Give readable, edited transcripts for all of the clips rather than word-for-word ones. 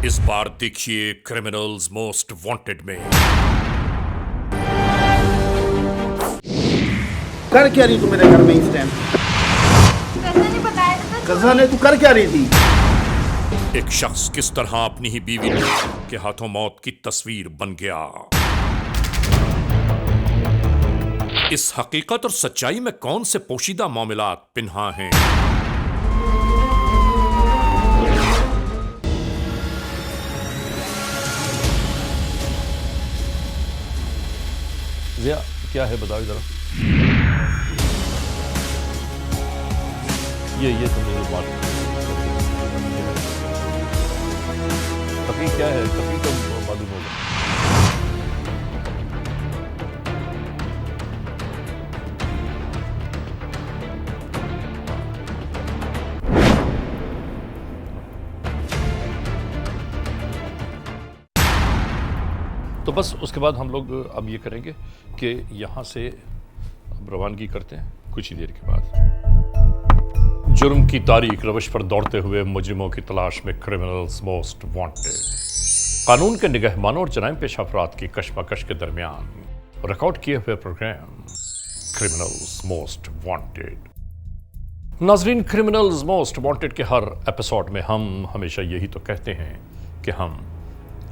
इस बार देखिए criminals most wanted में। कर क्या रही तू मेरे घर में इस टाइम? कज़न ने बताया था। कज़न है, तू कर क्या रही थी? एक शख्स किस तरह अपनी ही बीवी के हाथों मौत की तस्वीर बन गया। इस हकीकत और सच्चाई में कौन से पोशीदा मामलात पिन्हा हैं? ज़िया, क्या है बताओ जरा। ये तुमने जो बात कभी क्या है, कभी तो मालूम होगा। तो बस उसके बाद हम लोग अब ये करेंगे कि यहाँ से अब रवानगी करते हैं कुछ ही देर के बाद। जुर्म की तारीख रवश पर दौड़ते हुए मुजरिमों की तलाश में क्रिमिनल्स मोस्ट वांटेड। कानून के निगहबानों और जराइम पेश अफराद की कशमकश के दरमियान रिकॉर्ड किए हुए प्रोग्राम क्रिमिनल्स मोस्ट वांटेड। नाजरीन, क्रिमिनल्स मोस्ट वांटेड के हर एपिसोड में हम हमेशा यही तो कहते हैं कि हम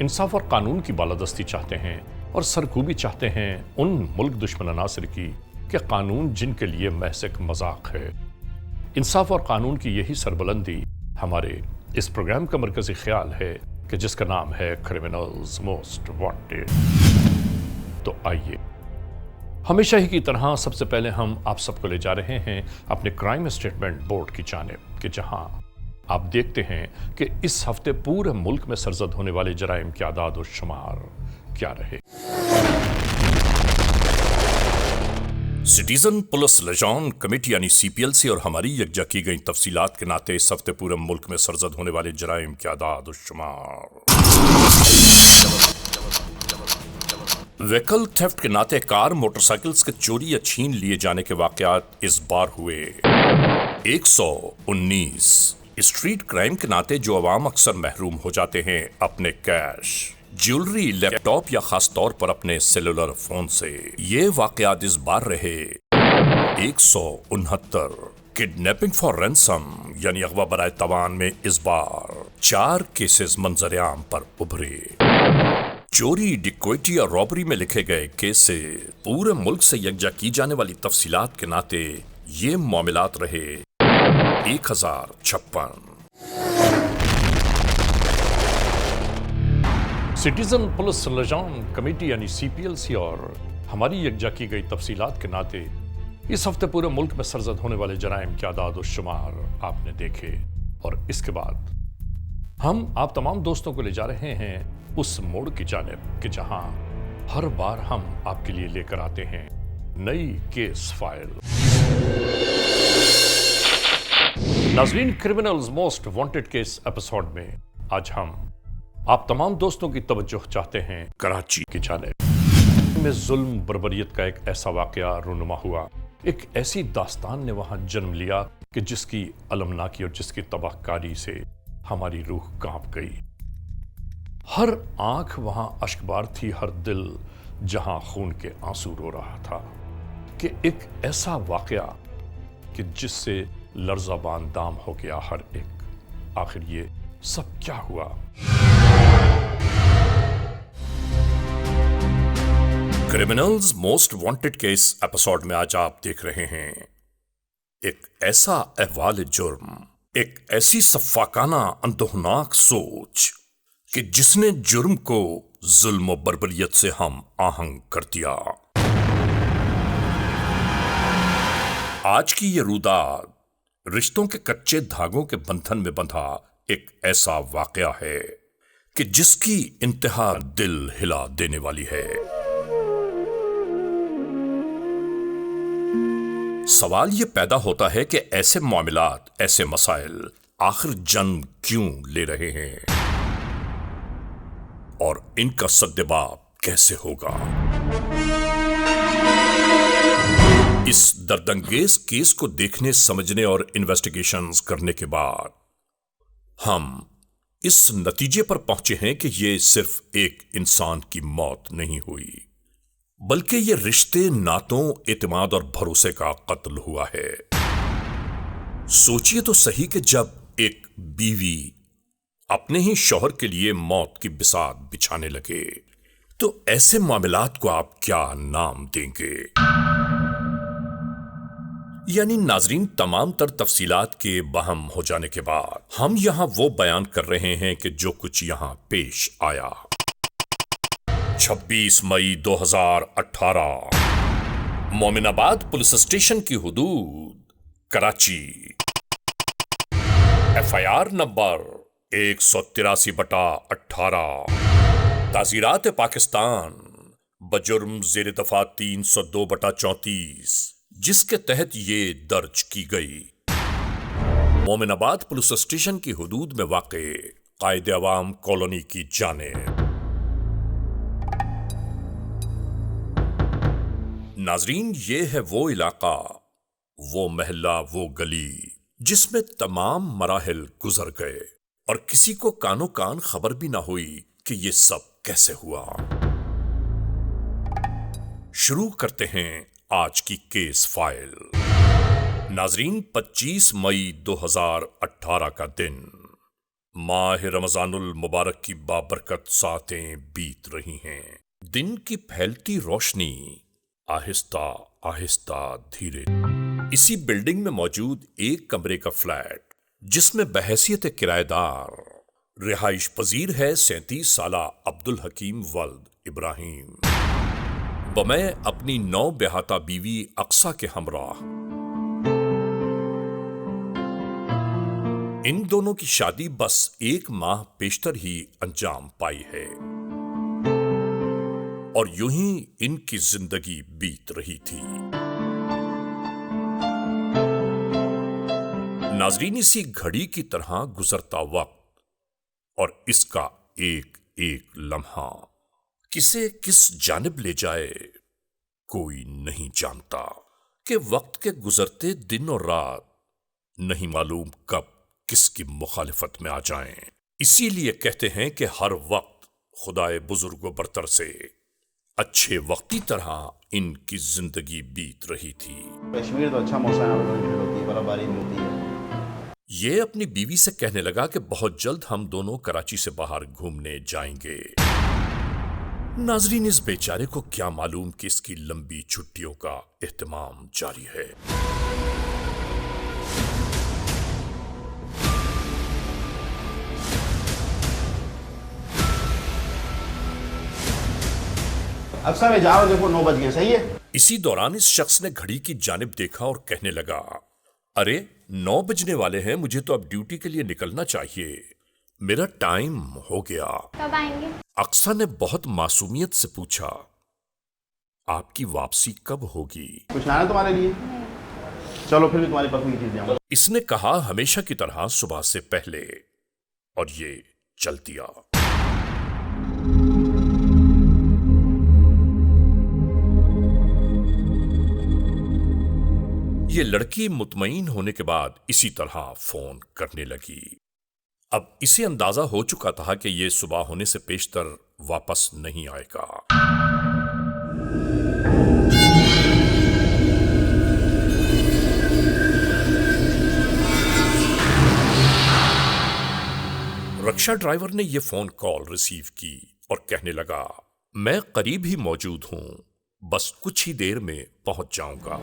इंसाफ और कानून की बालादस्ती चाहते हैं और सरकूबी चाहते हैं उन मुल्क दुश्मन अनासर की कि कानून जिनके लिए महज एक मजाक है। इंसाफ और कानून की यही सरबुलंदी हमारे इस प्रोग्राम का मरकजी ख्याल है कि जिसका नाम है क्रिमिनल्स मोस्ट वांटेड। तो आइए, हमेशा ही की तरह सबसे पहले हम आप सबको ले जा रहे हैं अपने क्राइम स्टेटमेंट बोर्ड की जानिब कि जहां आप देखते हैं कि इस हफ्ते पूरे मुल्क में सरजद होने वाले जराइम की आदाद और शुमार क्या रहे। सिटीजन पुलिस लिजान कमेटी यानी CPLC और हमारी यकजा की गई तफसीलात के नाते इस हफ्ते पूरे मुल्क में सरजद होने वाले जराइम की आदाद और शुमार। व्हीकल थेफ्ट के नाते कार मोटरसाइकिल्स के चोरी या छीन लिए जाने के वाकयात इस बार हुए 119। स्ट्रीट क्राइम के नाते जो अवाम अक्सर महरूम हो जाते हैं अपने कैश, ज्वेलरी, लैपटॉप या खास तौर पर अपने सेलुलर फोन से, ये वाकयात इस बार रहे 169। किडनैपिंग फॉर रैंसम यानी अगवा बराए तवान में इस बार 4 केसेस मंजर-ए-आम पर उभरे। चोरी, डिक्वेटी और रॉबरी में लिखे गए केस से पूरे मुल्क से यकजा की जाने वाली तफसीलात के नाते ये मामलात रहे 1056। सिटीजन पुलिस लिजान कमेटी यानी CPLC और हमारी यकजा की गई तफसीलात के नाते इस हफ्ते पूरे मुल्क में सरजद होने वाले जराइम के आदाद और शुमार आपने देखे। और इसके बाद हम आप तमाम दोस्तों को ले जा रहे हैं उस मोड़ की जानिब कि जहां हर बार हम आपके लिए लेकर आते हैं नई केस फाइल। नाज़रीन, criminals most wanted case episode में आज हम आप तमाम दोस्तों की तवज्जो चाहते हैं कराची की जानिब में जुल्म बर्बरियत का एक ऐसा वाकया रूनुमा हुआ। एक ऐसी दास्तान ने वहां जन्म लिया कि जिसकी अलमनाकी और जिसकी तबाहकारी से हमारी रूह कांप गई। हर आंख वहां अश्कबार थी, हर दिल जहां खून के आंसू रो रहा था कि एक ऐसा वाकया कि जिससे लर्ज़ाबान दाम हो गया हर एक। आखिर ये सब क्या हुआ? Criminals most wanted case episode में आज आप देख रहे हैं एक ऐसा अहवाल जुर्म, एक ऐसी सफ़ाकाना अंदोहनाक सोच कि जिसने जुर्म को जुल्म और बर्बरियत से हम आहंग कर दिया। आज की ये रुदाद रिश्तों के कच्चे धागों के बंधन में बंधा एक ऐसा वाकया है कि जिसकी इंतहा दिल हिला देने वाली है। सवाल ये पैदा होता है कि ऐसे मामलात, ऐसे मसाइल आखिर जन्म क्यों ले रहे हैं और इनका सद्देबाब कैसे होगा। इस दर्दंगेज केस को देखने, समझने और इन्वेस्टिगेशंस करने के बाद हम इस नतीजे पर पहुंचे हैं कि ये सिर्फ एक इंसान की मौत नहीं हुई, बल्कि ये रिश्ते, नातों, इत्मीनान और भरोसे का कत्ल हुआ है। सोचिए तो सही कि जब एक बीवी अपने ही शौहर के लिए मौत की बिसात बिछाने लगे तो ऐसे मामलात को आप क्या नाम देंगे? यानी नाजरीन, तमाम तर तफसीलात के बहम हो जाने के बाद हम यहां वो बयान कर रहे हैं कि जो कुछ यहां पेश आया। 26 मई 2018 मोमिनाबाद पुलिस स्टेशन की हुदूद, कराची। FIR नंबर 183/18 ताज़ीरात पाकिस्तान बजुर्म ज़ेर दफा 302/34, जिसके तहत ये दर्ज की गई। मोमिनाबाद पुलिस स्टेशन की हुदूद में वाक़े कायदे अवाम कॉलोनी की जानिब। नाजरीन, ये है वो इलाका, वो महल्ला, वो गली जिसमें तमाम मराहिल गुजर गए और किसी को कानो कान खबर भी ना हुई कि ये सब कैसे हुआ। शुरू करते हैं आज की केस फाइल। नाजरीन, 25 मई 2018 का दिन, माह रमजानुल मुबारक की बाबरकत सातें बीत रही हैं। दिन की फैलती रोशनी आहिस्ता आहिस्ता धीरे इसी बिल्डिंग में मौजूद एक कमरे का फ्लैट, जिसमें बहैसियत किराएदार रिहाइश पजीर है 37 साला अब्दुल हकीम वल्द इब्राहिम, बमै अपनी 9 बेहाता बीवी अक्सा के हमराह। इन दोनों की शादी बस 1 माह पेशतर ही अंजाम पाई है और यूं ही इनकी जिंदगी बीत रही थी। नाजरीन, इसी घड़ी की तरह गुजरता वक्त और इसका एक एक लम्हा किसे किस जानिब ले जाए कोई नहीं जानता कि वक्त के गुजरते दिन और रात नहीं मालूम कब किसकी मुखालिफत में आ जाएं। इसीलिए कहते हैं कि हर वक्त खुदाए बुजुर्गो बरतर से अच्छे वक्ती तरह इनकी जिंदगी बीत रही थी। कश्मीर तो अच्छा मौसम होती है, बर्फबारी भी होती है। ये अपनी बीवी से कहने लगा कि बहुत जल्द हम दोनों कराची से बाहर घूमने जाएंगे। नाजरीन, इस बेचारे को क्या मालूम कि इसकी लंबी छुट्टियों का एहतमाम जारी है। अक्सर मैं जा रहा हूं, देखो 9 बज गए, सही है। इसी दौरान इस शख्स ने घड़ी की जानिब देखा और कहने लगा, अरे 9 बजने वाले हैं, मुझे तो अब ड्यूटी के लिए निकलना चाहिए, मेरा टाइम हो गया। कब आएंगे? अक्सा ने बहुत मासूमियत से पूछा, आपकी वापसी कब होगी? कुछ लाना तुम्हारे लिए? चलो फिर भी तुम्हारी पसंद की चीज लाऊंगा। इसने कहा हमेशा की तरह सुबह से पहले, और ये चल दिया। ये लड़की मुतमईन होने के बाद इसी तरह फोन करने लगी। अब इसे अंदाजा हो चुका था कि ये सुबह होने से पेशतर वापस नहीं आएगा। रक्षा ड्राइवर ने यह फोन कॉल रिसीव की और कहने लगा, मैं करीब ही मौजूद हूं, बस कुछ ही देर में पहुंच जाऊंगा।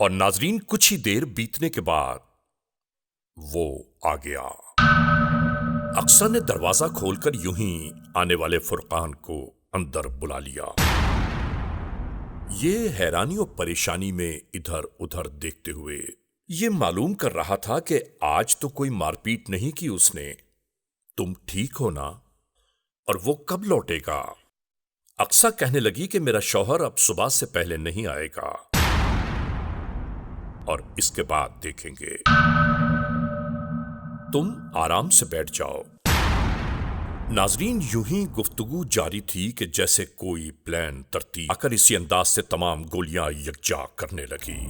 और नाजरीन, कुछ ही देर बीतने के बाद वो आ गया। अक्सर ने दरवाजा खोलकर यूं ही आने वाले फुरकान को अंदर बुला लिया। ये हैरानी और परेशानी में इधर उधर देखते हुए ये मालूम कर रहा था कि आज तो कोई मारपीट नहीं की उसने, तुम ठीक हो ना, और वो कब लौटेगा? अक्सा कहने लगी कि मेरा शौहर अब सुबह से पहले नहीं आएगा और इसके बाद देखेंगे, तुम आराम से बैठ जाओ। नाजरीन, यूं ही गुफ्तगू जारी थी कि जैसे कोई प्लान तरतीब आकर इसी अंदाज से तमाम गोलियां यकजा करने लगी।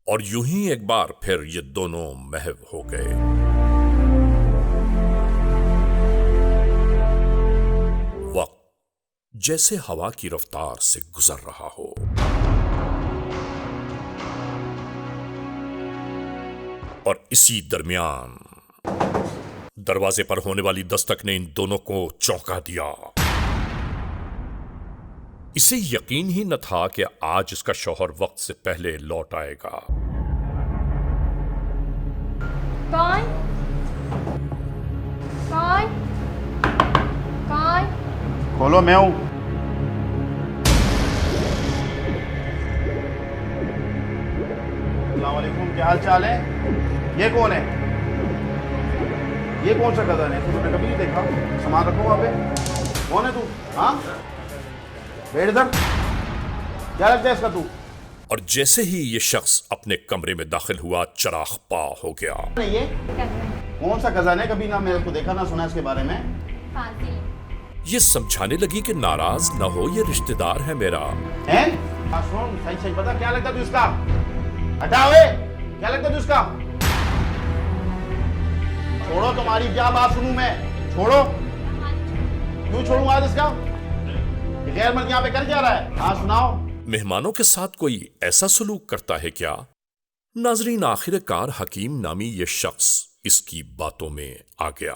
और यूं ही एक बार फिर ये दोनों महव हो गए। वक्त जैसे हवा की रफ्तार से गुजर रहा हो। और इसी दरमियान दरवाजे पर होने वाली दस्तक ने इन दोनों को चौंका दिया। इसे यकीन ही न था कि आज इसका शौहर वक्त से पहले लौट आएगा। कौन? कौन? कौन? खोलो, मैं हूं। अस्सलाम वालेकुम, क्या हाल चाल है? ये कौन है? ये कौन सा गदन है? तुमने कभी नहीं देखा? सामान रखो वहां पे। कौन है तू? हाँ, बैठ इधर। क्या लगता है इसका तू? और जैसे ही ये शख्स अपने कमरे में दाखिल हुआ, चिराग पा हो गया। ये कज़न। कौन सा गजन है? कभी ना मेरे को देखा ना सुना इसके बारे में। फांसी। ये समझाने लगी कि नाराज न हो, ये रिश्तेदार है मेरा। हैं? सुन, सही सही बता, क्या लगता है तू इसका? हटाओ, क्या लगता है तू इसका? छोड़ो, तुम्हारी क्या बात सुनूं मैं? छोड़ो। क्यों छोड़ूं आज इसका? गैर मर्द यहाँ पे कर क्या रहा है? हाँ सुनाओ। मेहमानों के साथ कोई ऐसा सलूक करता है क्या? नाजरीन, आखिरकार हकीम नामी ये शख्स इसकी बातों में आ गया।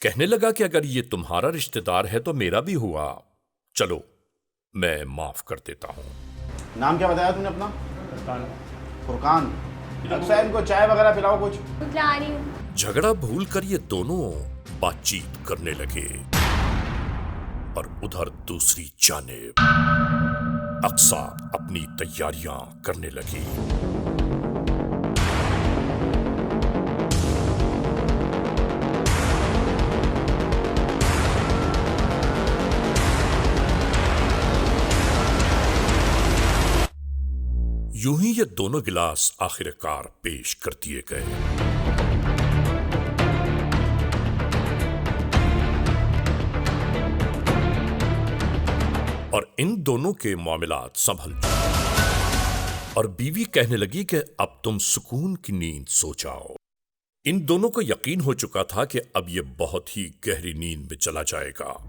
कहने लगा कि अगर ये तुम्हारा रिश्तेदार है तो मेरा भी हुआ, चलो मैं माफ कर देता हूं। नाम क्या बताया तूने अपना? फुरकान। अच्छा, इनको चाय वगैरह पिलाओ कुछ। ला रही हूँ। झगड़ा भूल कर ये दोनों बातचीत करने लगे। और उधर दूसरी जानिब अक्सा अपनी तैयारियां करने लगी। यूं ही ये दोनों गिलास आखिरकार पेश कर दिए गए। और इन दोनों के मामलात संभल गए। और बीवी कहने लगी कि अब तुम सुकून की नींद सो जाओ। इन दोनों को यकीन हो चुका था कि अब ये बहुत ही गहरी नींद में चला जाएगा।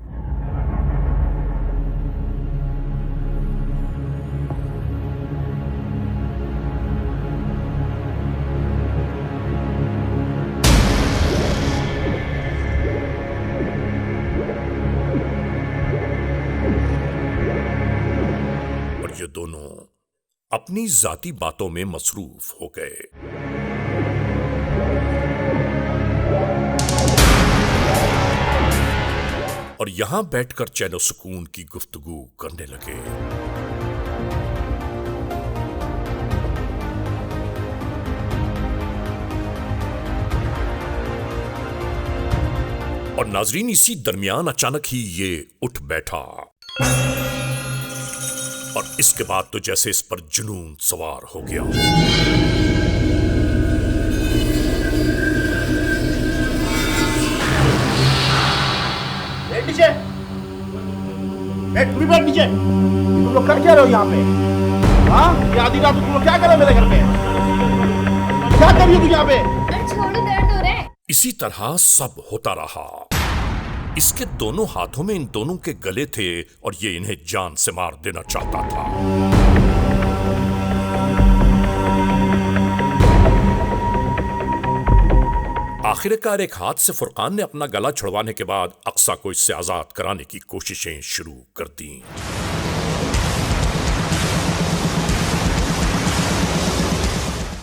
ये दोनों अपनी जाती बातों में मसरूफ हो गए। और यहां बैठकर चैनो सुकून की गुफ्तगू करने लगे। और नाजरीन, इसी दरमियान अचानक ही ये उठ बैठा। और इसके बाद तो जैसे इस पर जुनून सवार हो गया। बैठ नीचे, बैठ नीचे। तुम लोग कर क्या रहे हो यहाँ पे? हाँ, ये आधी रात तुम लोग क्या कर रहे हो मेरे घर पे? क्या कर रही हो तुम यहाँ पे? अरे छोड़ो, दर्द हो रहा है। इसी तरह सब होता रहा। इसके दोनों हाथों में इन दोनों के गले थे और ये इन्हें जान से मार देना चाहता था। आखिरकार एक हाथ से फुरकान ने अपना गला छुड़वाने के बाद अक्सा को इससे आजाद कराने की कोशिशें शुरू कर दी।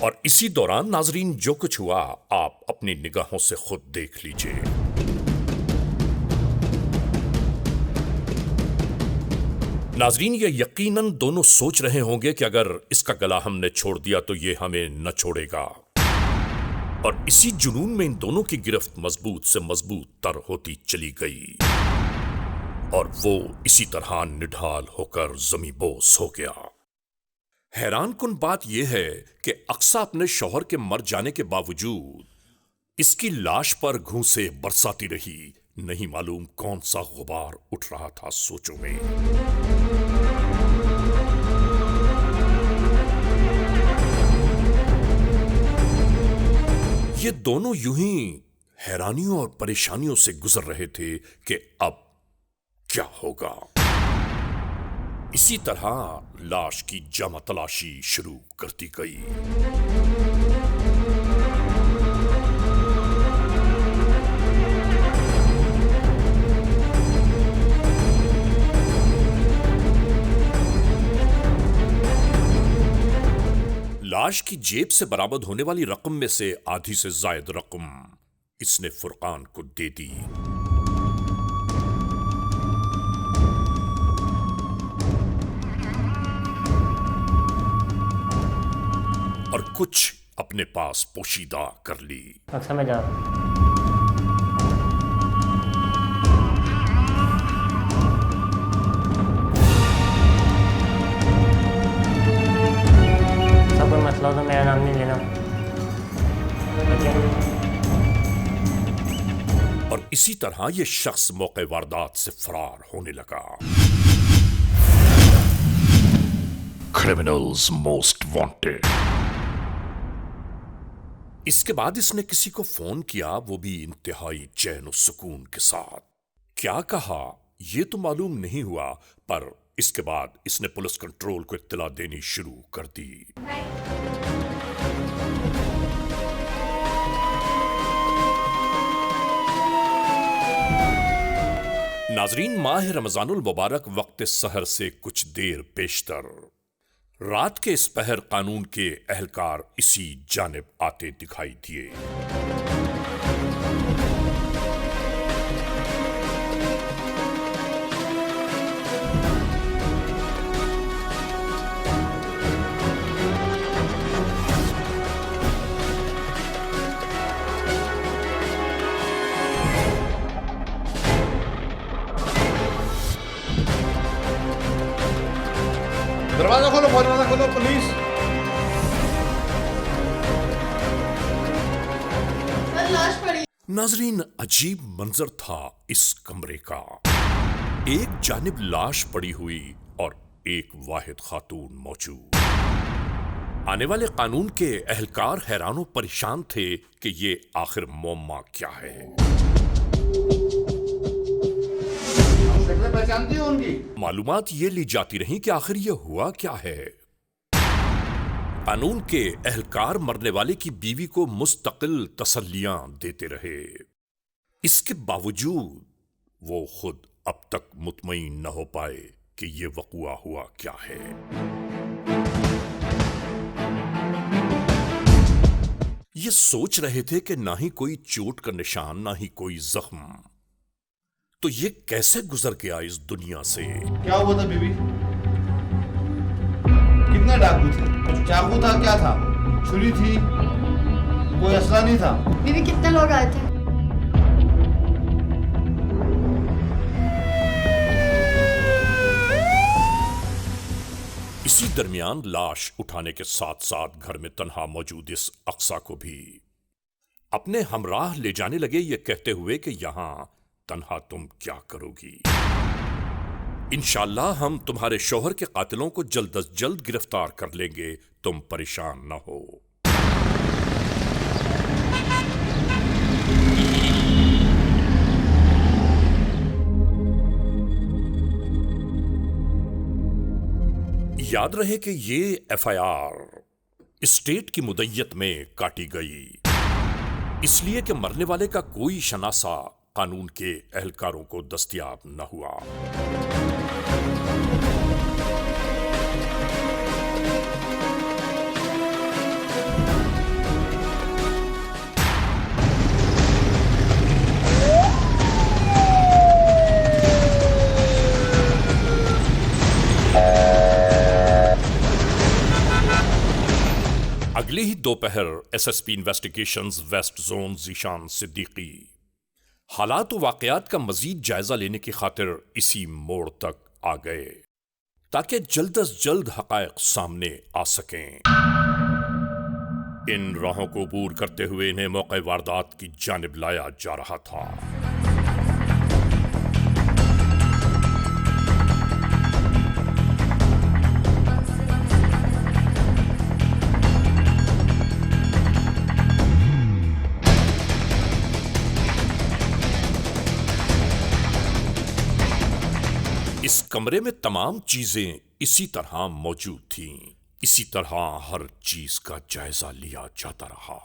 और इसी दौरान नाजरीन जो कुछ हुआ आप अपनी निगाहों से खुद देख लीजिए। नाजरीन ये यकीनन दोनों सोच रहे होंगे कि अगर इसका गला हमने छोड़ दिया तो ये हमें न छोड़ेगा, और इसी जुनून में इन दोनों की गिरफ्त मजबूत से मजबूत तर होती चली गई और वो इसी तरह निढाल होकर ज़मींबोस हो गया। हैरान कुन बात यह है कि अक्सा अपने शौहर के मर जाने के बावजूद इसकी लाश पर घूंसे बरसाती रही। नहीं मालूम कौन सा गुबार उठ रहा था सोचों में। ये दोनों यूं ही हैरानियों और परेशानियों से गुजर रहे थे कि अब क्या होगा। इसी तरह लाश की जामा तलाशी शुरू कर दी गई। लाश की जेब से बरामद होने वाली रकम में से आधी से जायद रकम इसने फुरकान को दे दी। और कुछ अपने पास पोशीदा कर ली। अक्सर मैं जा रहा हूं। सब कोई मसला हो तो मेरा नाम नहीं लेना, ठीक है? और इसी तरह यह शख्स मौके वारदात से फरार होने लगा। Criminals most wanted. इसके बाद इसने किसी को फोन किया, वो भी इंतहाई चैन और सुकून के साथ। क्या कहा यह तो मालूम नहीं हुआ, पर इसके बाद इसने पुलिस कंट्रोल को इत्तला देनी शुरू कर दी। नाजरीन, माह रमजानुल मुबारक वक्त सहर से कुछ देर पेशतर रात के इस पहर कानून के अहलकार इसी जानिब आते दिखाई दिए। दरवाजा खोलो पुलिस। लाश पड़ी। नाजरीन, अजीब मंजर था इस कमरे का। एक जानिब लाश पड़ी हुई और एक वाहिद खातून मौजूद। आने वाले कानून के अहलकार हैरानों परेशान थे कि ये आखिर मुअम्मा क्या है। पहचानती हो उनकी? मालूमात ये ली जाती रही कि आखिर ये हुआ क्या है। कानून के अहलकार मरने वाले की बीवी को मुस्तकिल तसल्लियां देते रहे। इसके बावजूद वो खुद अब तक मुतमईन न हो पाए कि ये वक़ुआ हुआ क्या है। ये सोच रहे थे कि ना ही कोई चोट का निशान, ना ही कोई जख्म, तो ये कैसे गुजर गया इस दुनिया से। क्या हुआ था बीबी? कितने डाकू थे? चाकू था, क्या था? छुरी थी? कोई असला नहीं था? बीबी कितने लोग आए थे? इसी दरमियान लाश उठाने के साथ साथ घर में तन्हा मौजूद इस अक्सा को भी अपने हमराह ले जाने लगे, ये कहते हुए कि यहां तन्हा तुम क्या करोगी। इंशाअल्लाह हम तुम्हारे शौहर के कातिलों को जल्द अज जल्द गिरफ्तार कर लेंगे, तुम परेशान न हो। याद रहे कि ये एफआईआर स्टेट की मुद्दत में काटी गई, इसलिए कि मरने वाले का कोई शनासा कानून के अहलकारों को दस्तयाब न हुआ। अगली ही दोपहर SSP investigations west zone Zeeshan Siddiqui हालात व वाकयात का मजीद जायजा लेने की खातिर इसी मोड़ तक आ गए ताकि जल्द अज जल्द हकायक सामने आ सकें। इन राहों को अबूर करते हुए इन्हें मौके वारदात की जानिब लाया जा रहा था। इस कमरे में तमाम चीजें इसी तरह मौजूद थीं। इसी तरह हर चीज का जायजा लिया जाता रहा।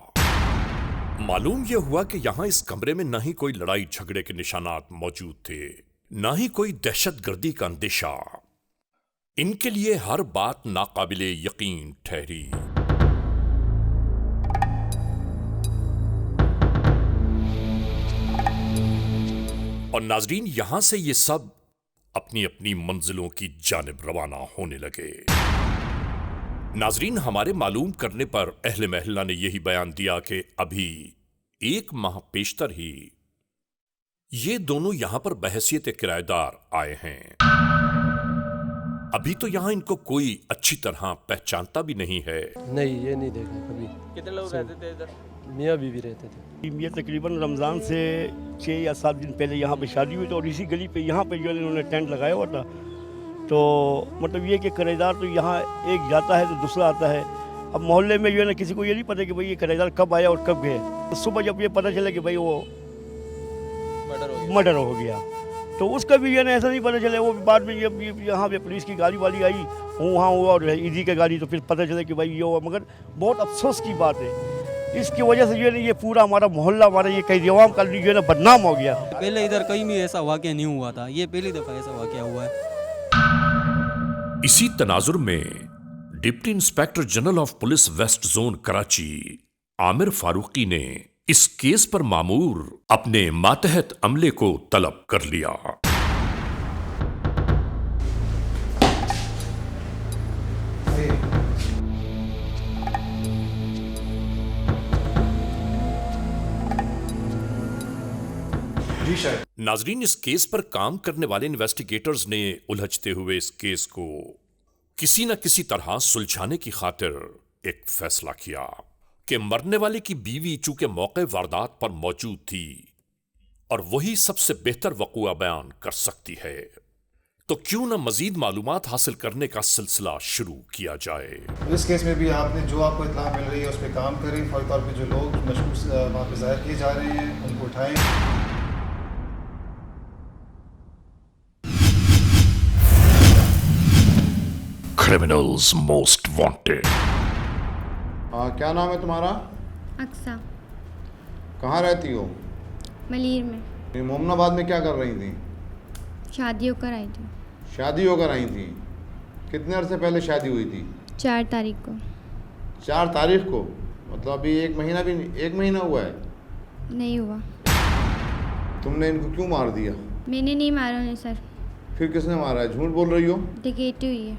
मालूम यह हुआ कि यहां इस कमरे में न ही कोई लड़ाई झगड़े के निशानात मौजूद थे, न ही कोई दहशतगर्दी का अंदेशा। इनके लिए हर बात नाकाबिले यकीन ठहरी। और नाजरीन, यहां से ये सब अपनी अपनी मंजिलों की जानिब रवाना होने लगे। नाजरीन, हमारे मालूम करने पर अहले महल्ला ने यही बयान दिया कि अभी 1 माह पेशतर ही ये दोनों यहां पर बहैसियत किराएदार आए हैं। अभी तो यहां इनको कोई अच्छी तरह पहचानता भी नहीं है। नहीं, ये नहीं देखा कभी। कितने लोग रहते थे इधर? मियाँ बीवी रहते थे। ये तकरीबन रमज़ान से 6 या 7 दिन पहले यहाँ पे शादी हुई, तो और इसी गली पे यहाँ पे जो है इन्होंने टेंट लगाया हुआ था। तो मतलब ये कि किराएदार तो यहाँ एक जाता है तो दूसरा आता है। अब मोहल्ले में जो है ना किसी को ये नहीं पता कि भाई ये किराएदार कब आया और कब गए। तो सुबह जब ये पता चला कि भाई वो मर्डर हो गया, तो उसका भी जो है ना ऐसा नहीं पता चला। वो बाद में जब यहाँ पे पुलिस की गाड़ी वाली आई, वहाँ हुआ और ईदी का गाड़ी, तो फिर पता चला कि भाई ये हुआ। मगर बहुत अफसोस की बात है, इसकी वजह से जो है ना ये पूरा हमारा मोहल्ला, हमारा ये कई जवाम का जो है ना बदनाम हो गया। पहले इधर कहीं भी ऐसा वाकया नहीं हुआ था, ये पहली दफा ऐसा वाकया हुआ है। इसी तनाजुर में deputy inspector general of police west zone Karachi Aamir Farooqui ने इस केस पर मामूर अपने मातहत अमले को तलब कर लिया। नाजरीन, इस केस पर काम करने वाले इन्वेस्टिगेटर्स ने उलझते हुए इस केस को किसी न किसी तरह सुलझाने की खातिर एक फैसला किया कि मरने वाले की बीवी चूंकि मौके वारदात पर मौजूद थी और वही सबसे बेहतर वक़ूआ बयान कर सकती है, तो क्यों न मजीद मालूमात हासिल करने का सिलसिला शुरू किया जाए। इस केस में भी आपने जो आपको इत्तला मिल रही है उस पर काम करें। फौरी तौर पर जो लोग मशहूर वहाँ पर ज़ाहिर किए जा रहे हैं उनको उठाएं। Criminals most wanted. क्या नाम है तुम्हारा? अक्सा। कहाँ रहती हो? मलीर में। ये मोमनाबाद में क्या कर रही थी? शादी होकर आई थी। शादी होकर आई थी? कितने अरसे पहले शादी हुई थी? 4 तारीख को। 4 तारीख को? मतलब अभी 1 महीना भी नहीं, 1 महीना हुआ है? नहीं हुआ। तुमने इनको क्यों मार दिया? मैंने नहीं मारा उन्हें सर। फिर किसने मारा है? झूठ बोल रही हो। डकैती हुई है।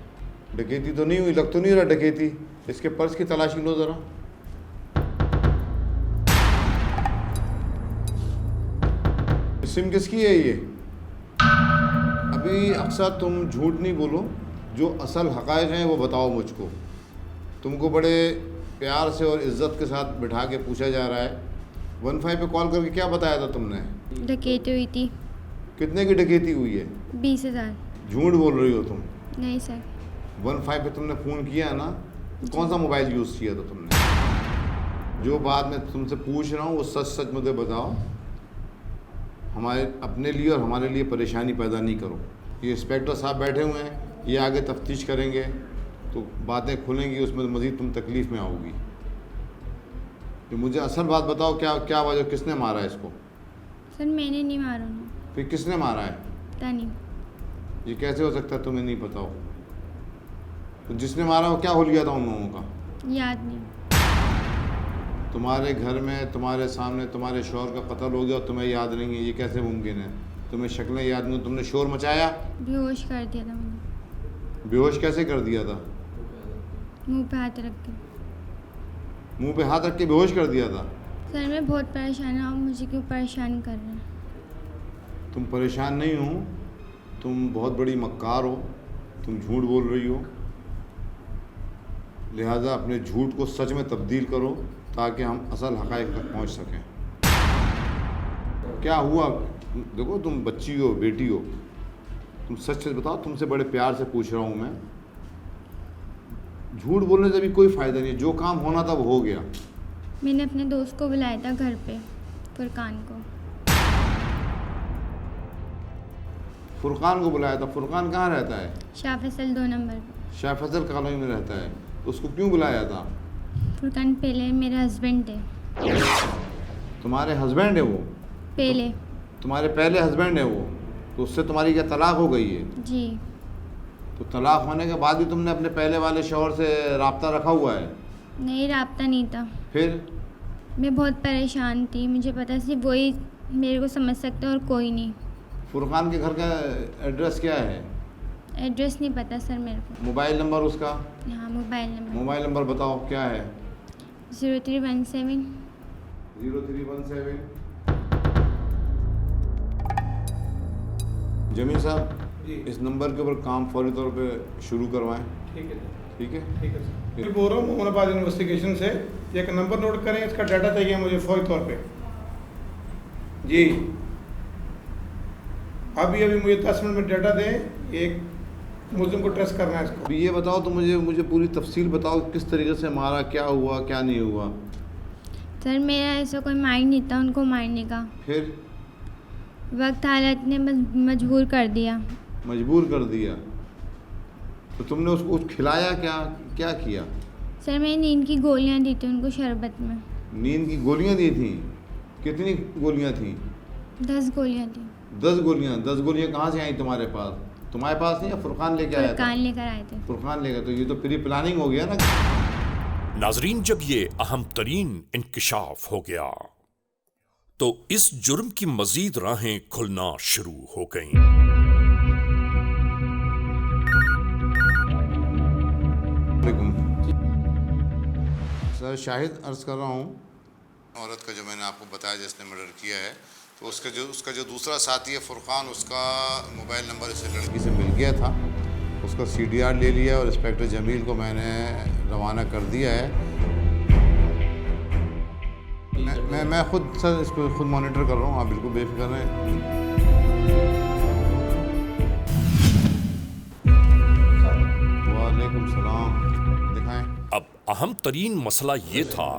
डकैती तो नहीं हुई, लग तो नहीं रहा डकैती। इसके पर्स की तलाशी लो जरा। सिम किसकी है ये? अभी अक्सर तुम झूठ नहीं बोलो, जो असल हक़ाइक़ हैं वो बताओ मुझको। तुमको बड़े प्यार से और इज़्ज़त के साथ बिठा के पूछा जा रहा है। 15 पे कॉल करके क्या बताया था तुमने? डकैती हुई थी। कितने की डकैती हुई है? 20,000। झूठ बोल रही हो तुम। नहीं सर। 15 पे तुमने फ़ोन किया ना, कौन सा मोबाइल यूज़ किया था तुमने? जो बात मैं तुमसे पूछ रहा हूँ वो सच सच मुझे बताओ। हमारे अपने लिए और हमारे लिए परेशानी पैदा नहीं करो। ये इंस्पेक्टर साहब बैठे हुए हैं, ये आगे तफ्तीश करेंगे तो बातें खुलेंगी, उसमें मज़ीद तुम तकलीफ़ में आओगी। ये मुझे असल बात बताओ, क्या क्या वजह, किसने मारा है इसको? सर मैंने नहीं मारा उन्हें। फिर किसने मारा है? पता नहीं। ये कैसे हो सकता है तुम्हें नहीं पता हो? तो जिसने मारा वो क्या हो लिया था उन लोगों का? याद नहीं। तुम्हारे घर में तुम्हारे सामने तुम्हारे शौहर का कत्ल हो गया और तुम्हें याद नहीं है, ये कैसे मुमकिन है? तुम्हें शक्लें याद नहीं, तुमने शोर मचाया? बेहोश कर दिया था मैंने। बेहोश कैसे कर दिया था? मुंह पे हाथ रख के। मुंह पे हाथ रख के बेहोश कर दिया था। सर मैं बहुत परेशान हूँ, आप मुझे क्यों परेशान कर रहे हैं? तुम परेशान नहीं हो, तुम बहुत बड़ी मक्कार हो, तुम झूठ बोल रही हो। लिहाजा अपने झूठ को सच में तब्दील करो ताकि हम असल हक़ाइक़ तक पहुंच सकें। क्या हुआ? देखो तुम बच्ची हो, बेटी हो, तुम सच सच बताओ। तुमसे बड़े प्यार से पूछ रहा हूँ मैं। झूठ बोलने से भी कोई फ़ायदा नहीं है, जो काम होना था वो हो गया। मैंने अपने दोस्त को बुलाया था घर पे, फुरकान को। फुरकान को बुलाया था? फुरकान कहाँ रहता है? शाह फैसल 2 नंबर पे। शाह फैसल कॉलोनी में रहता है। तो उसको क्यों बुलाया था? फुरकान पहले मेरे हस्बैंड थे। तुम्हारे हस्बैंड है वो? पहले। तुम्हारे पहले हस्बैंड है वो? तो उससे तुम्हारी क्या तलाक हो गई है? जी। तो तलाक होने के बाद भी तुमने अपने पहले वाले शौहर से राब्ता रखा हुआ है? नहीं, राब्ता नहीं था। फिर? मैं बहुत परेशान थी, मुझे पता सिर्फ वही मेरे को समझ सकता और कोई नहीं। फुरकान के घर का एड्रेस क्या है? एड्रेस नहीं पता सर मेरे को। मोबाइल नंबर उसका? हाँ, मोबाइल नंबर बताओ, क्या है? 0317 0317। जमीन साहब, इस नंबर के ऊपर काम फौरी तौर पे शुरू करवाएं। ठीक है। ठीक है? ठीक है सर। मैं बोल रहा हूँ मोहम्मदाबाद इन्वेस्टिगेशन से, एक नंबर नोट करें, इसका डाटा चाहिए मुझे फौरी तौर पे। जी, अभी मुझे 10 मिनट में डाटा दें। एक मुल्ज़िम को ट्रेस करना है इसको। अभी ये बताओ तो मुझे पूरी तफसील बताओ, किस तरीके से मारा, क्या हुआ क्या नहीं हुआ। सर मेरा ऐसा कोई माइंड नहीं था उनको मारने का। फिर? वक्त हालत ने मजबूर कर दिया। मजबूर कर दिया? तो तुमने उसको कुछ खिलाया, क्या किया? सर मैंने नींद की गोलियां दी थी उनको शरबत में। नींद की गोलियां दी थी? कितनी गोलियां थी? 10 गोलियां थी। 10 गोलियां? 10 गोलियां कहाँ से आई तुम्हारे पास? तुम्हारे पास नहीं, या फुरकान लेके आया था? फुरकान लेकर आए थे। फुरकान लेकर? तो ये तो प्री प्लानिंग हो गया ना। नाजरीन, जब ये अहम तरीन इंकिशाफ हो गया तो इस जुर्म की मजीद राहें खुलना शुरू हो गईं। सर शाहिद अर्ज कर रहा हूँ, औरत का जो मैंने आपको बताया जिसने मर्डर किया है, तो उसका जो दूसरा साथी है फुरकान, उसका मोबाइल नंबर इस लड़की से मिल गया था। उसका CDR ले लिया और इंस्पेक्टर जमील को मैंने रवाना कर दिया है। मैं खुद सर इसको खुद मॉनिटर कर रहा हूँ, आप बिल्कुल बेफिक्र रहें। वालेकुम सलाम। दिखाएं। अब अहम तरीन मसला ये था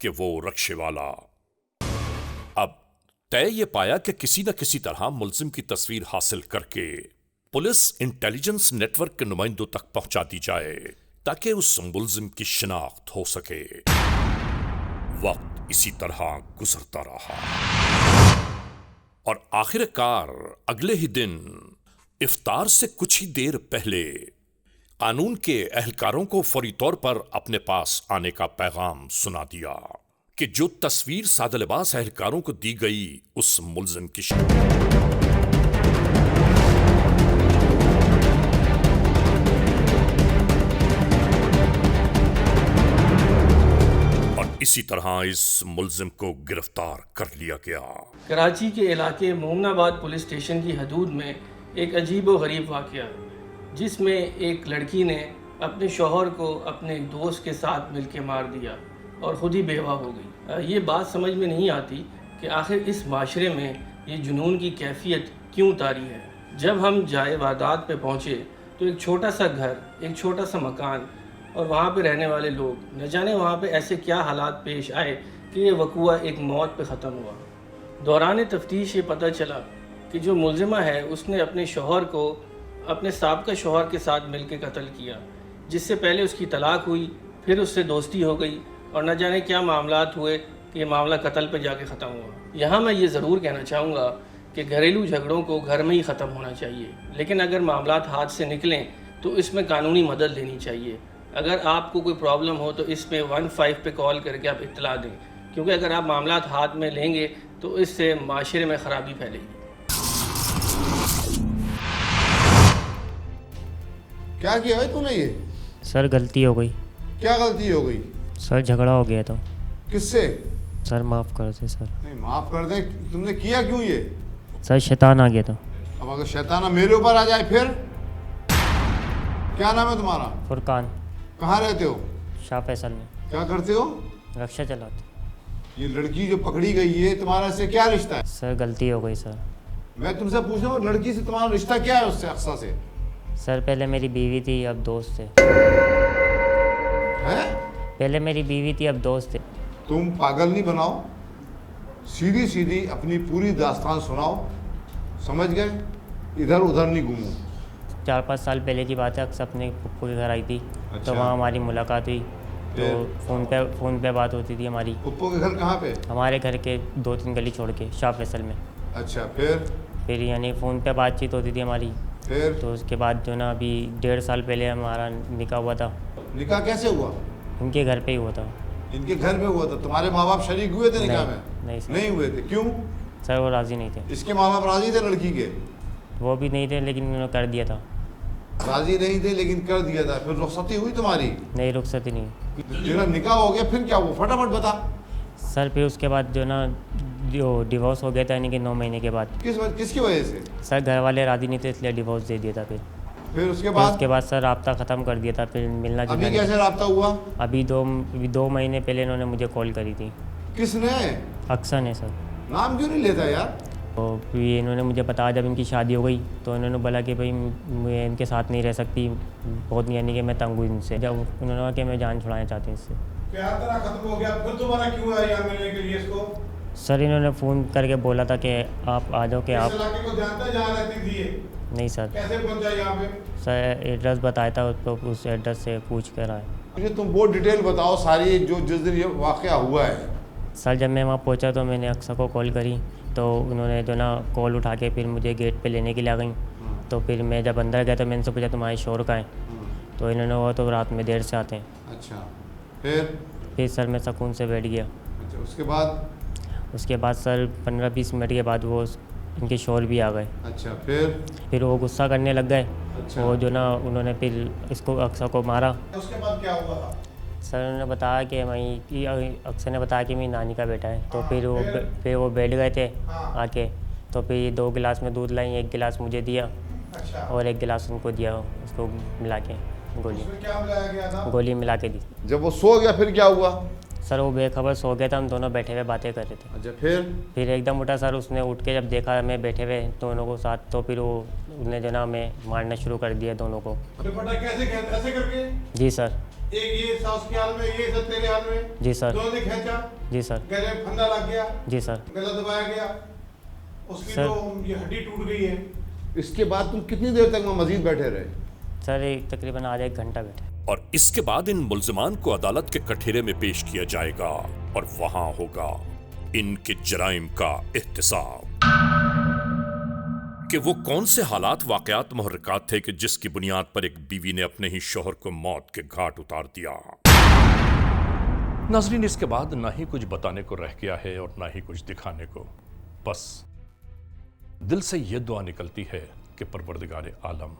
कि वो रक्शे वाला अब तय ये पाया कि किसी न किसी तरह मुल्जिम की तस्वीर हासिल करके पुलिस इंटेलिजेंस नेटवर्क के नुमाइंदों तक पहुंचा दी जाए ताकि उस मुल्जिम की शिनाख्त हो सके। वक्त इसी तरह गुजरता रहा और आखिरकार अगले ही दिन इफ्तार से कुछ ही देर पहले कानून के एहलकारों को फौरी तौर पर अपने पास आने का पैगाम सुना दिया कि जो तस्वीर सादलिबास एहलकारों को दी गई उस मुल्जिम की इसी तरह इस मुल्जिम को गिरफ्तार कर लिया गया। कराची के इलाके मोमनाबाद पुलिस स्टेशन की हदूद में एक अजीब व गरीब वाक़या जिसमें एक लड़की ने अपने शौहर को अपने दोस्त के साथ मिलकर मार दिया और ख़ुद ही बेवा हो गई। ये बात समझ में नहीं आती कि आखिर इस माशरे में ये जुनून की कैफियत क्यों तारी है। जब हम जाए वारदात पे पहुँचे तो एक छोटा सा घर, एक छोटा सा मकान और वहाँ पे रहने वाले लोग, न जाने वहाँ पे ऐसे क्या हालात पेश आए कि ये वक़ुआ एक मौत पे ख़त्म हुआ। दौरान तफ्तीश ये पता चला कि जो मुल्ज़िमा है उसने अपने शौहर को अपने साबका शौहर के साथ मिलकर कत्ल किया, जिससे पहले उसकी तलाक हुई, फिर उससे दोस्ती हो गई और न जाने क्या मामलात हुए कि ये मामला कत्ल पे जाके ख़त्म हुआ। यहाँ मैं ये ज़रूर कहना चाहूँगा कि घरेलू झगड़ों को घर में ही ख़त्म होना चाहिए, लेकिन अगर मामलात हाथ से निकलें तो इसमें कानूनी मदद लेनी चाहिए। अगर आपको कोई प्रॉब्लम हो तो इस पे 15 पे कॉल करके आप इत्तला दें, क्योंकि अगर आप मामलात हाथ में लेंगे तो इससे माशरे में ख़राबी फैलेगी। क्या किया भाई तूने ये? सर गलती हो गई। क्या गलती हो गई? सर झगड़ा हो गया था। किससे? सर माफ़ कर दे सर। नहीं माफ कर दे, तुमने किया क्यों ये? सर शैतान आ गया था। अब अगर शैताना मेरे ऊपर आ जाए फिर? क्या नाम है तुम्हारा? फुरकान। कहाँ रहते हो? शाह फैसल में। क्या करते हो? रक्षा चलाते। ये लड़की जो पकड़ी गई है तुम्हारा से क्या रिश्ता है? सर गलती हो गई सर। मैं तुमसे पूछ रहा हूँ लड़की से तुम्हारा रिश्ता क्या है उससे, अक्सा से? सर पहले मेरी बीवी थी, अब दोस्त थे। हैं? पहले मेरी बीवी थी, अब दोस्त थे। तुम पागल नहीं बनाओ, सीधी सीधी अपनी पूरी दास्तान सुनाओ, समझ गए? इधर उधर नहीं घूमो। 4-5 साल पहले की बात है, अक्सर अपने पप्पू के घर आई थी। अच्छा। तो वहाँ हमारी मुलाकात हुई, तो फ़ोन पे बात होती थी हमारी। पप्पू के घर कहाँ पे? हमारे घर के 2-3 गली छोड़ के, शाह फैसल में। अच्छा, फिर यानी फ़ोन पे बातचीत होती थी हमारी। फिर तो उसके बाद जो ना अभी 1.5 साल पहले हमारा निकाह हुआ था। निकाह कैसे हुआ? इनके घर पे ही हुआ था। इनके घर में हुआ था? तुम्हारे माँ बाप शरीक हुए थे निकाह में? नहीं सर। नहीं हुए थे, क्यों? सर वो राज़ी नहीं थे। इसके माँ बाप राजी थे लड़की के? वो भी नहीं थे, लेकिन उन्होंने कर दिया था। राजी नहीं थे लेकिन कर दिया था, फिर रुखसती हुई तुम्हारी? नहीं, रुखसत ही नहीं। जो ना निकाह हो गया फिर क्या हुआ, फटाफट बता। सर फिर उसके बाद जो ना जो डिवोर्स हो गया था, यानी कि 9 महीने के बाद। किसकी वजह से? सर घर वाले राज़ी नहीं थे, इसलिए डिवोर्स दे दिया था। फिर उसके बाद सर राब्ता ख़त्म कर दिया था, फिर मिलना जुलना। अभी कैसे राब्ता हुआ? अभी 2 महीने पहले इन्होंने मुझे कॉल करी थी। किसने? अक्सर ने सर। नाम क्यों नहीं लेता यार? तो फिर इन्होंने मुझे बताया, जब इनकी शादी हो गई तो इन्होंने बोला कि भाई मैं इनके साथ नहीं रह सकती, बहुत यानी कि मैं तंग हूँ इनसे। जब उन्होंने कहा कि मैं जान छुड़ाना चाहती हूँ इससे। प्यार तेरा खत्म हो गया, फिर दोबारा क्यों आया यहाँ मिलने के लिए इसको? सर इन्होंने फ़ोन करके बोला था कि आप आ जाओ, कि आप। इस इलाके को जानता है जहाँ रहती थी ये? नहीं सर। कैसे पहुँचा यहाँ पे? सर एड्रेस बताया था, तो उस एड्रेस से पूछ कर आए। मुझे तुम वो डिटेल बताओ सारी, जो जिस दिन ये वाक़या हुआ है। सर जब मैं वहाँ पहुँचा तो मैंने अक्सर को कॉल करी, तो उन्होंने जो ना कॉल उठा के फिर मुझे गेट पे लेने के लिए आ गई। तो फिर मैं जब अंदर गया तो मैंने से पूछा तुम्हारे शोर कहाँ है? तो इन्होंने वो तो रात में देर से आते हैं। अच्छा, फिर सर मैं सुकून से बैठ गया। अच्छा, उसके बाद सर 15-20 मिनट के बाद वो इनके शोर भी आ गए। अच्छा, फिर वो गुस्सा करने लग गए। अच्छा। वो जो ना उन्होंने फिर इसको अक्सर को मारा। उसके बाद क्या हुआ था? सर उन्होंने बताया कि अक्सर ने बताया कि मेरी नानी का बेटा है। तो फिर वो बैठ गए थे आके। तो फिर 2 गिलास में दूध लाई, 1 गिलास मुझे दिया। अच्छा। और 1 गिलास उनको दिया, उसको मिला के क्या मिलाया गया था? गोली मिला के दी। जब वो सो गया फिर क्या हुआ? सर वो बेखबर सो गया था, हम दोनों बैठे हुए बातें कर रहे थे। अच्छा, फिर एकदम उठा सर, उसने उठ के जब देखा मैं बैठे हुए दोनों को साथ, तो फिर वो उसने जो ना मैं मारना शुरू कर दिया दोनों को। दुपट्टा कैसे खींचा? ऐसे करके? जी सर। एक ये साउस के हाल में, ये सब तेरे हाल में? जी सर। दोनों ने खींचा? जी सर। गले फंदा लग गया? जी सर। गला दबाया गया? उसकी सर। तो ये हड्डी टूट गई है। इसके बाद तुम कितनी देर तक वहाँ मजीद बैठे रहे? सर तकरीबन आधा 1 घंटा बैठे। और इसके बाद इन मुल्जिमान को अदालत के कठघरे में पेश किया जाएगा और वहां होगा इनके जराइम का एहतिसाब कि वो कौन से हालात वाकयात मुहर्रिकात थे कि जिसकी बुनियाद पर एक बीवी ने अपने ही शौहर को मौत के घाट उतार दिया। नाजरीन, इसके बाद ना ही कुछ बताने को रह गया है और ना ही कुछ दिखाने को। बस दिल से ये दुआ निकलती है कि परवरदिगार आलम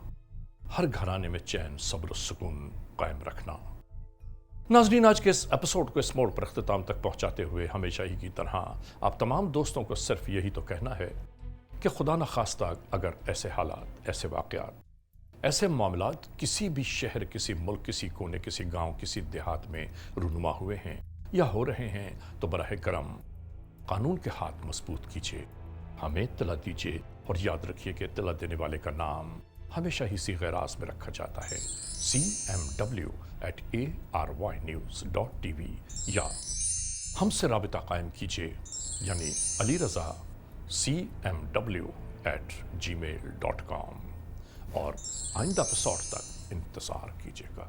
हर घराने में चैन, सब्र और सुकून कायम रखना। नाजरीन, आज के इस एपिसोड को इस मोड़ पर अख्तिताम तक पहुंचाते हुए हमेशा ही की तरह आप तमाम दोस्तों को सिर्फ यही तो कहना है कि खुदा न खास्ता अगर ऐसे हालात, ऐसे वाक़यात, ऐसे मामलात किसी भी शहर, किसी मुल्क, किसी कोने, किसी गांव, किसी देहात में रूनुमा हुए हैं या हो रहे हैं, तो बराह करम कानून के हाथ मजबूत कीजिए, हमें इत्तला दीजिए और याद रखिए कि इत्तला देने वाले का नाम हमेशा ही सीग़े राज़ में रखा जाता है, cmw@arYnews.tv, या हमसे राबिता कायम कीजिए, यानी अली रज़ा cmw@gmail.com, और आइंदा एपिसोड तक इंतज़ार कीजिएगा।